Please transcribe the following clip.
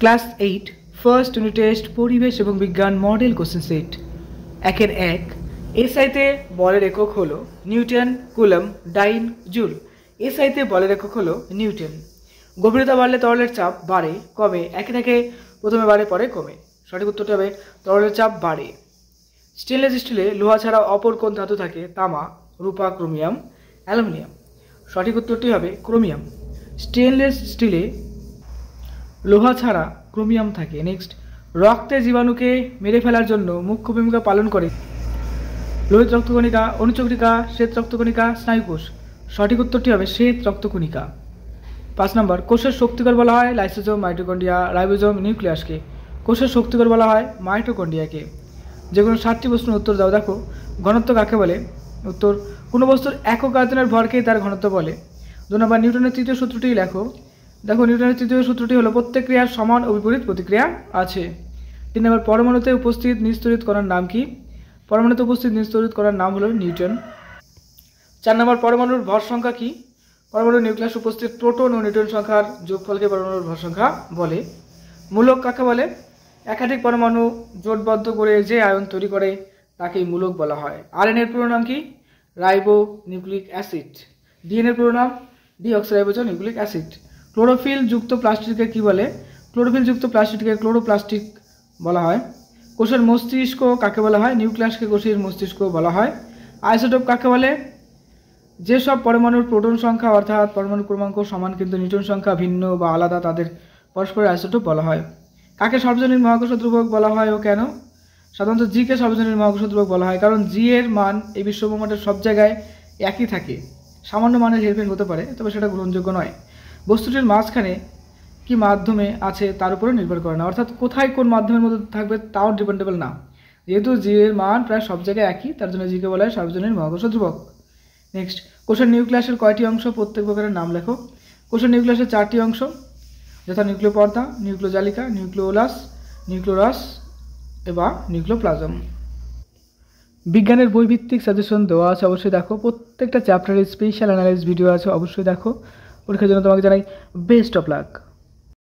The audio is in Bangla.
ক্লাস 8 ফার্স্ট ইউনিট টেস্ট পরিবেশ এবং বিজ্ঞান মডেল কোশ্চেন সেট 1 এসআইতে বলের একক হলো নিউটন, কুলম, ডাইন, জুল। এসআইতে বলের একক হলো নিউটন। গভীরতা বাড়লে তরলের চাপ বাড়ে, কমে, একে থেকে প্রথমে বাড়ে পরে কমে। সঠিক উত্তরটি হবে তরলের চাপ বাড়ে। স্টেনলেস স্টিলে লোহা ছাড়া অপর কোন ধাতু থাকে? তামা, রূপা, ক্রোমিয়াম, অ্যালুমিনিয়াম। সঠিক উত্তরটি হবে ক্রোমিয়াম। স্টেনলেস স্টিলে লোহা ছাড়া ক্রোমিয়াম থাকে। নেক্সট, রক্তে জীবাণুকে মেরে ফেলার জন্য মুখ্য ভূমিকা পালন করে লোহিত রক্তকণিকা, অনুচক্রিকা, শ্বেত রক্তকণিকা, স্নায়ুকোষ। সঠিক উত্তরটি হবে শ্বেত রক্তকণিকা। 5 নম্বর, কোষের শক্তিকর বলা হয় লাইসোজোম, মাইটোকন্ড্রিয়া, রাইবোজোম, নিউক্লিয়াসকে। কোষের শক্তিকর বলা হয় মাইটোকন্ড্রিয়াকে। যে কোনো 7টি প্রশ্নের উত্তর দাও। দেখো, ঘনত্ব কাকে বলে? উত্তর, কোনো বস্তুর একক আয়তনের ভরকেই তার ঘনত্ব বলে। 2 নম্বর, নিউটনের তৃতীয় সূত্রটি লেখো। দেখো, নিউটনের তৃতীয় সূত্রটি হলো প্রত্যেক ক্রিয়ার সমান ও বিপরীত প্রতিক্রিয়া আছে। 3 নম্বর, পরমাণুতে উপস্থিত নিস্তরিত কণার নাম কি? পরমাণুতে উপস্থিত নিস্তরিত কণার নাম হলো নিউটন। 4 নম্বর, পরমাণুর ভর সংখ্যা কি? পরমাণুর নিউক্লিয়াস উপস্থিত প্রোটন ও নিউট্রন সংখ্যার যোগফলকে পরমাণুর ভর সংখ্যা বলে। মূলক কাকে বলে? একাধিক পরমাণু জোটবদ্ধ করে যে আয়ন তৈরি করে তাকেই মূলক বলা হয়। আরএনএর পুরো নাম কি? Ribo nucleic acid. ডিএনএর পুরো নাম ডিঅক্সিরাইবোজো নিউক্লিক অ্যাসিড। ক্লোরোফিল যুক্ত প্লাস্টিককে কি বলে? ক্লোরোফিল যুক্ত প্লাস্টিককে ক্লোরোপ্লাস্টিক বলা হয়। কোষের মস্তিষ্ক কাকে বলা হয়? নিউক্লিয়াসকে কোষের মস্তিষ্ক বলা হয়। আইসোটোপ কাকে বলে? যেসব পরমাণুর প্রোটন সংখ্যা অর্থাৎ পরমাণু ক্রমাঙ্ক সমান কিন্তু নিউট্রন সংখ্যা ভিন্ন বা আলাদা তাদের পরস্পরের আইসোটোপ বলা হয়। কাকে সর্বজনীন মহাকর্ষ ধ্রুবক বলা হয় ও কেন? সাধারণত জি কে সর্বজনীন মহাকর্ষ ধ্রুবক বলা হয় কারণ জি এর মান এই বিশ্বব্রহ্মাণ্ডের সব জায়গায় একই থাকে। সামান্য মানের হেরফের হতে পারে, তবে সেটা গ্রহণযোগ্য নয়। বস্তুটির মাঝখানে কি মাধ্যমে আছে তার উপরে নির্ভর করে না, অর্থাৎ কোথায় কোন মাধ্যমের মধ্যে থাকবে তাও ডিপেন্ডেবল না। যেহেতু জি এর মান প্রায় সব জায়গায় একই, তার জন্য জিকে বলা হয় সর্বজনীন মহাকর্ষ ধ্রুবক। নেক্সট, কোষের নিউক্লিয়াসের কয়টি অংশ? প্রত্যেক প্রকারের নাম লেখো। কোষের নিউক্লিয়াসের 4টি অংশ, যথা নিউক্লিওপর্দা, নিউক্লিওজালিকা, নিউক্লিওলাস, নিউক্লিওরাস এবং নিউক্লিওপ্লাজম। বিজ্ঞানের বইভিত্তিক সাজেশন দেওয়া আছে, অবশ্যই দেখো। প্রত্যেকটা চ্যাপ্টারের স্পেশাল অ্যানালাইজ ভিডিও আছে, অবশ্যই দেখো। পরীক্ষার জন্য তোমাকে জানাই বেস্ট অফ লাক।